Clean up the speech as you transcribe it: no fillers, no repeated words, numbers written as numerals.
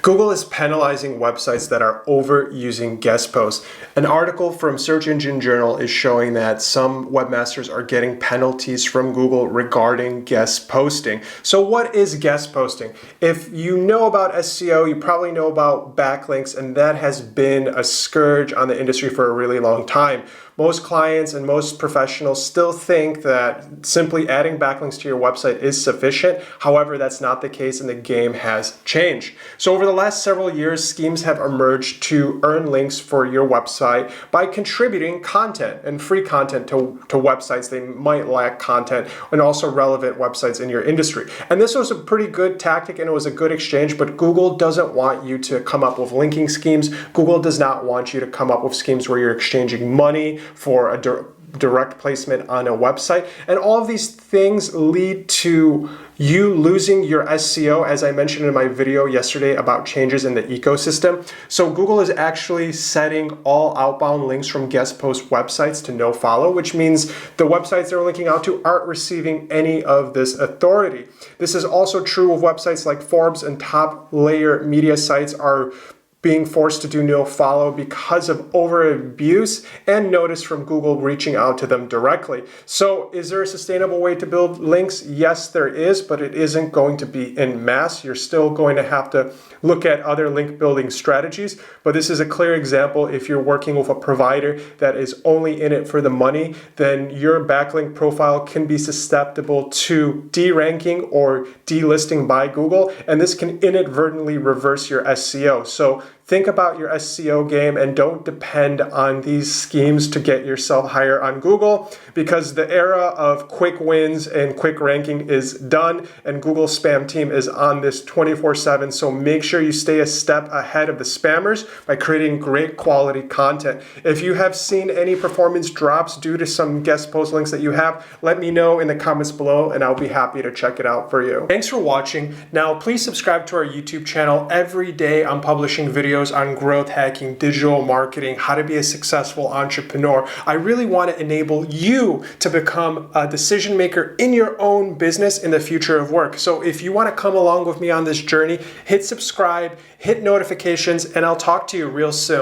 Google is penalizing websites that are overusing guest posts. An article from Search Engine Journal is showing that some webmasters are getting penalties from Google regarding guest posting. So what is guest posting? If you know about SEO, you probably know about backlinks, and that has been a scourge on the industry for a really long time. Most clients and most professionals still think that simply adding backlinks to your website is sufficient. However, that's not the case, and the game has changed. So over the last several years, schemes have emerged to earn links for your website by contributing content and free content to websites they might lack content, and also relevant websites in your industry. And this was a pretty good tactic, and it was a good exchange, but Google doesn't want you to come up with linking schemes. Google does not want you to come up with schemes where you're exchanging money for a direct placement on a website. And all of these things lead to you losing your SEO, as I mentioned in my video yesterday about changes in the ecosystem. So Google is actually setting all outbound links from guest post websites to no follow, which means the websites they're linking out to aren't receiving any of this authority. This is also true of websites like Forbes, and top layer media sites are being forced to do no follow because of over abuse and notice from Google reaching out to them directly. So is there a sustainable way to build links? Yes, there is, but it isn't going to be en masse. You're still going to have to look at other link building strategies, but this is a clear example. If you're working with a provider that is only in it for the money, then your backlink profile can be susceptible to de-ranking or delisting by Google, and this can inadvertently reverse your SEO. So think about your SEO game and don't depend on these schemes to get yourself higher on Google, because the era of quick wins and quick ranking is done, and Google's spam team is on this 24/7. So make sure you stay a step ahead of the spammers by creating great quality content. If you have seen any performance drops due to some guest post links that you have, let me know in the comments below and I'll be happy to check it out for you. Thanks for watching. Now please subscribe to our YouTube channel. Every day I'm publishing videos on growth hacking, digital marketing, how to be a successful entrepreneur. I really want to enable you to become a decision maker in your own business in the future of work. So if you want to come along with me on this journey, hit subscribe, hit notifications, and I'll talk to you real soon.